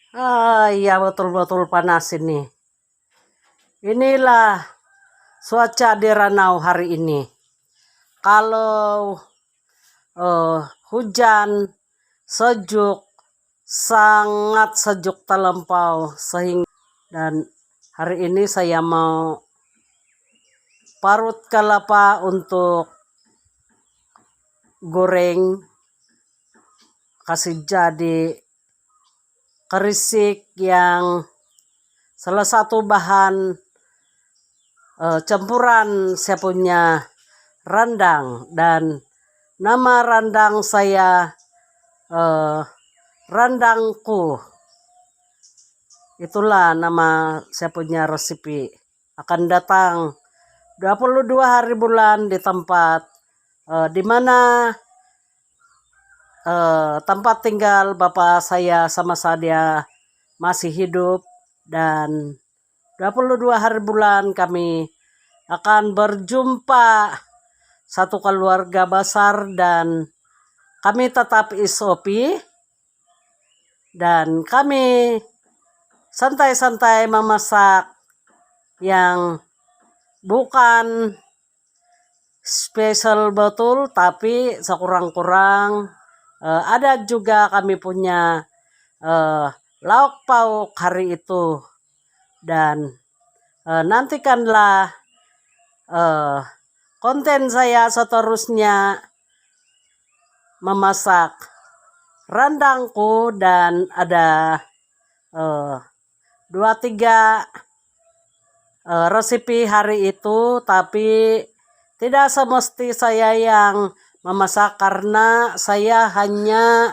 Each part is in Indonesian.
Iya betul-betul panas ini. Inilah cuaca di Ranau hari ini. Kalau hujan, sejuk, sangat sejuk terlampau sehingga dan hari ini saya mau parut kelapa untuk goreng kasih jadi kerisik yang salah satu bahan campuran saya punya randang, dan nama randang saya randangku. Itulah nama saya punya resipi. Akan datang 22 hari bulan di tempat di mana tempat tinggal bapak saya sama saya masih hidup, dan 22 hari bulan kami akan berjumpa satu keluarga besar, dan kami tetap SOP dan kami santai-santai memasak yang bukan spesial betul, tapi sekurang-kurang ada juga kami punya lauk pauk hari itu. Dan nantikanlah konten saya seterusnya memasak randangku, dan ada 2-3 resipi hari itu, tapi tidak semesti saya yang memasak karena saya hanya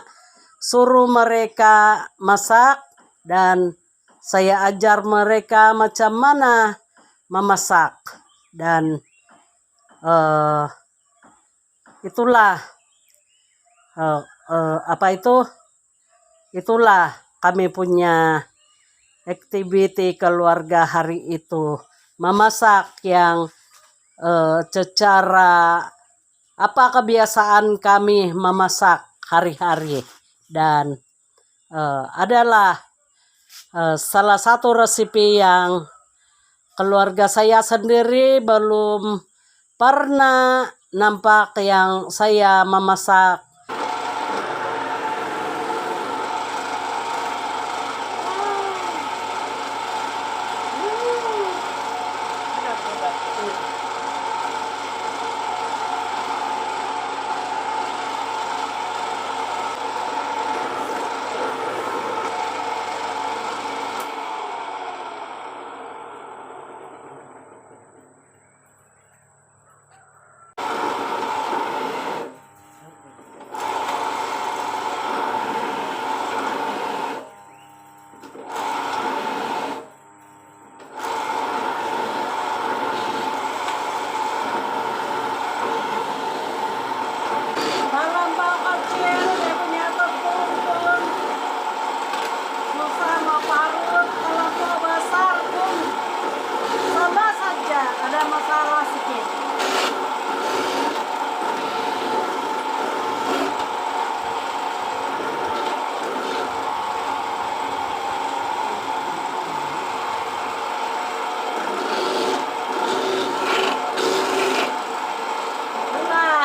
suruh mereka masak dan saya ajar mereka macam mana memasak. Dan itulah itulah kami punya activity keluarga hari itu, memasak yang secara kebiasaan kami memasak hari-hari. Dan adalah salah satu resipi yang keluarga saya sendiri belum pernah nampak yang saya memasak.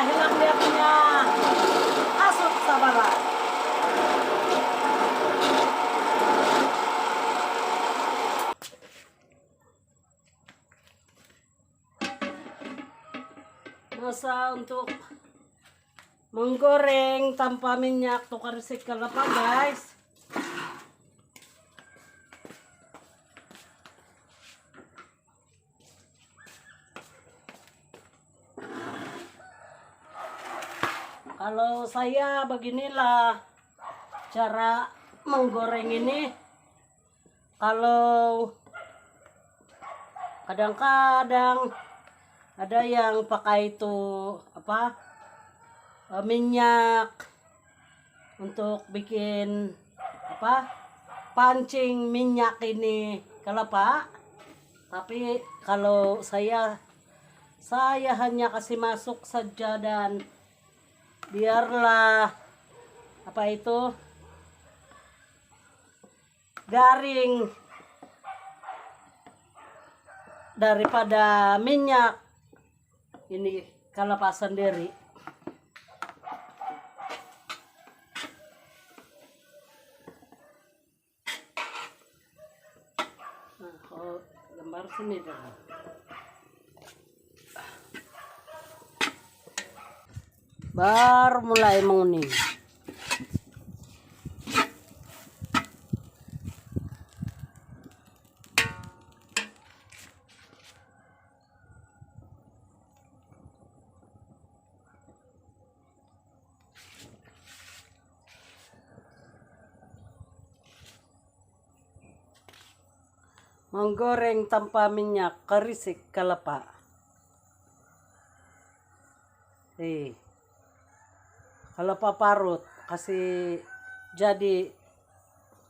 Hilang dia punya asap sabara. Masa untuk menggoreng tanpa minyak tukar risik kelapa, guys. Kalau saya beginilah cara menggoreng ini. Kalau kadang-kadang ada yang pakai itu minyak untuk bikin pancing minyak ini kelapa. Tapi kalau saya hanya kasih masuk saja, dan biarlah garing daripada minyak. Ini kelapa sendiri. Nah, kalau gambar sini dong. Baru mulai menguning. Menggoreng tanpa minyak, kerisik kelapa. Kelapa parut kasih jadi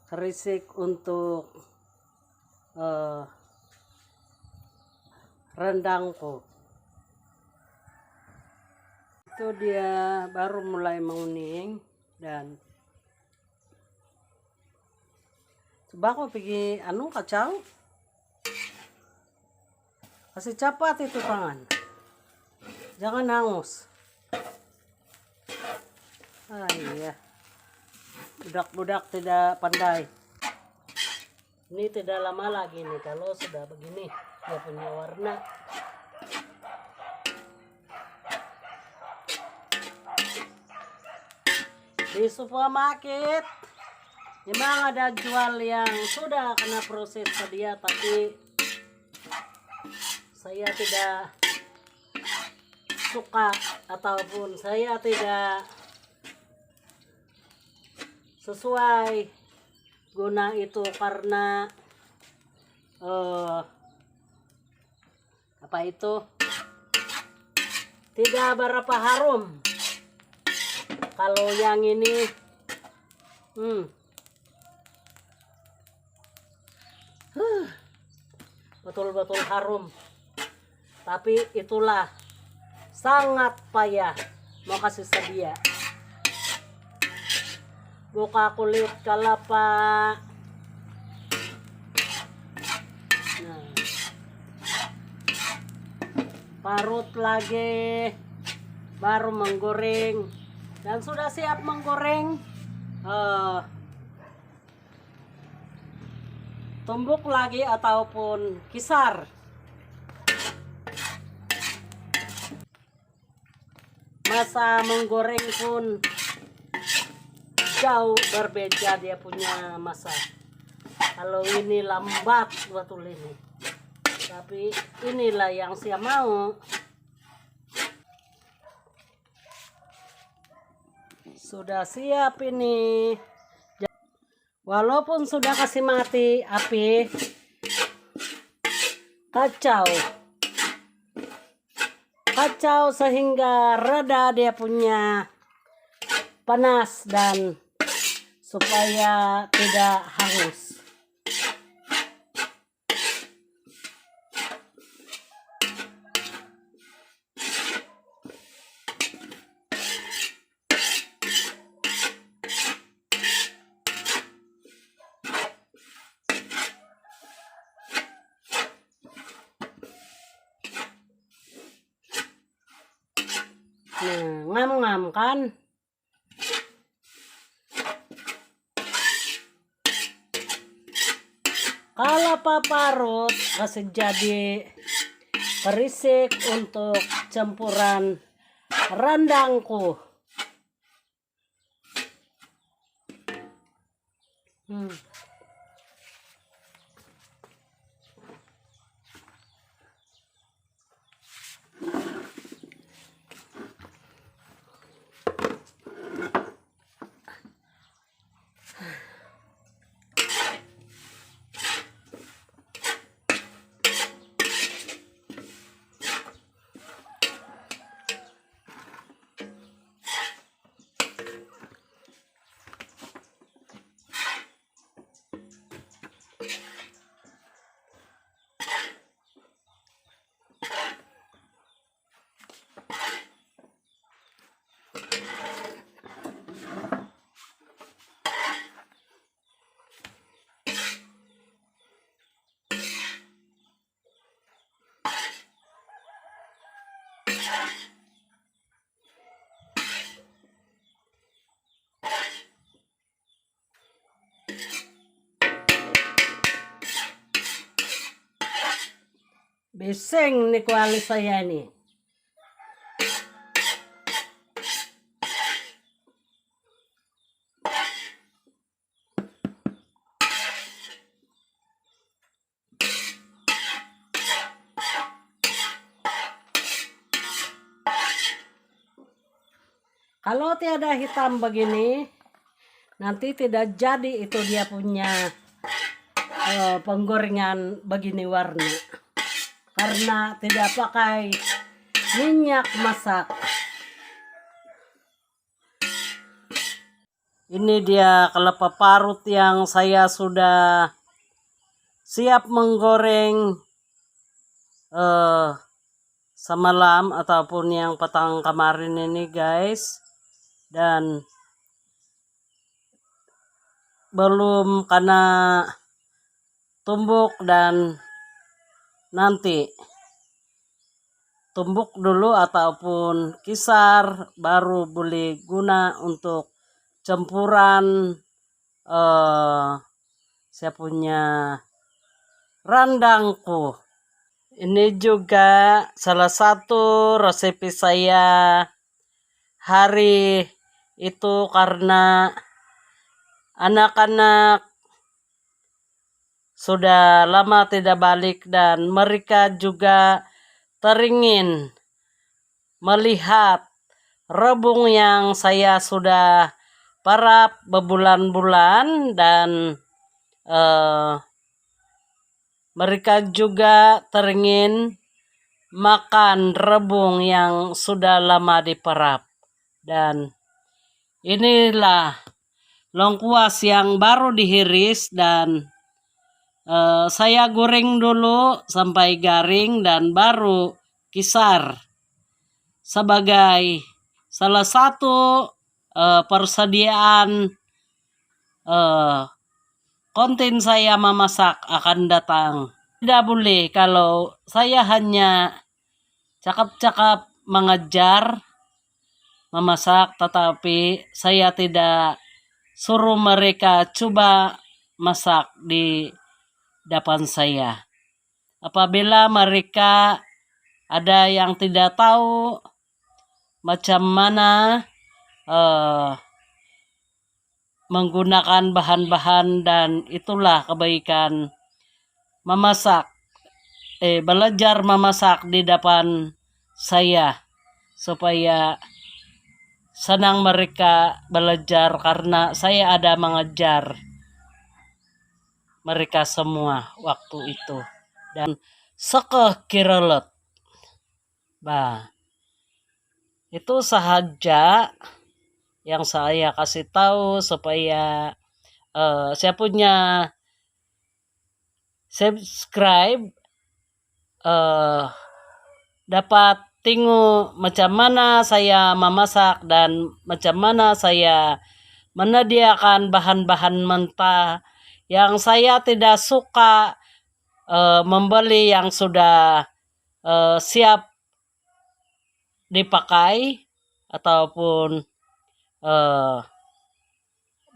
kerisik untuk rendangku. Itu dia baru mulai menguning dan coba aku pergi kacang. Kasih cepat itu tangan. Jangan hangus. Iya. Budak-budak tidak pandai. Ini tidak lama lagi nih kalau sudah begini. Dia punya warna. Di supermarket memang ada jual yang sudah kena proses sedia, tapi saya tidak suka ataupun saya tidak sesuai guna itu karena tidak berapa harum. Kalau yang ini betul-betul harum. Tapi itulah sangat payah mau kasih sedia. Buka kulit kelapa. Nah, parut lagi, baru menggoreng dan sudah siap menggoreng. Tumbuk lagi ataupun kisar. Masa menggoreng pun jauh berbeda dia punya masa. Kalau ini lambat betul ini. Tapi inilah yang saya mau. Sudah siap ini. Walaupun sudah kasih mati api, kacau sehingga reda dia punya panas dan supaya tidak hangus. Nah, ngam-ngam kan? Kelapa parut kasih jadi kerisik untuk campuran rendangku. Bising ni kuali saya nih. Kalau tiada hitam begini, nanti tidak jadi itu dia punya penggorengan begini warna. Karena tidak pakai minyak masak. Ini dia kelapa parut yang saya sudah siap menggoreng semalam ataupun yang petang kemarin ini guys. Dan belum kena tumbuk dan nanti tumbuk dulu ataupun kisar baru boleh guna untuk campuran saya punya randangku. Ini juga salah satu resepi saya hari itu karena anak-anak sudah lama tidak balik dan mereka juga teringin melihat rebung yang saya sudah parap berbulan-bulan dan mereka juga teringin makan rebung yang sudah lama diparap. Dan inilah lengkuas yang baru dihiris dan saya goreng dulu sampai garing dan baru kisar sebagai salah satu persediaan konten saya memasak akan datang. Tidak boleh kalau saya hanya cakap-cakap mengajar memasak, tetapi saya tidak suruh mereka coba masak di depan saya. Apabila mereka ada yang tidak tahu macam mana menggunakan bahan-bahan, dan itulah kebaikan memasak, belajar memasak di depan saya supaya senang mereka belajar karena saya ada mengajar mereka semua waktu itu. Dan sekeh kirelot. Bah, itu sahaja yang saya kasih tahu supaya saya punya subscribe dapat tengok macam mana saya memasak dan macam mana saya menyediakan bahan-bahan mentah yang saya tidak suka membeli yang sudah siap dipakai ataupun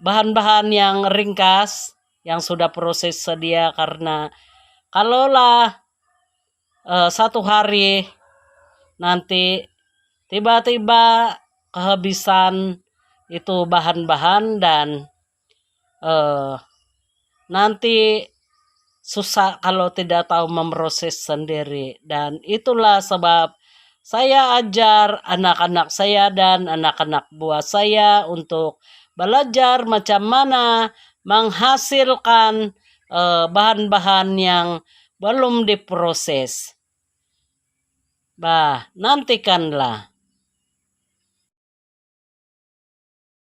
bahan-bahan yang ringkas yang sudah proses sedia, karena kalaulah satu hari nanti tiba-tiba kehabisan itu bahan-bahan dan nanti susah kalau tidak tahu memproses sendiri. Dan itulah sebab saya ajar anak-anak saya dan anak-anak buah saya untuk belajar macam mana menghasilkan bahan-bahan yang belum diproses. Bah, nantikanlah.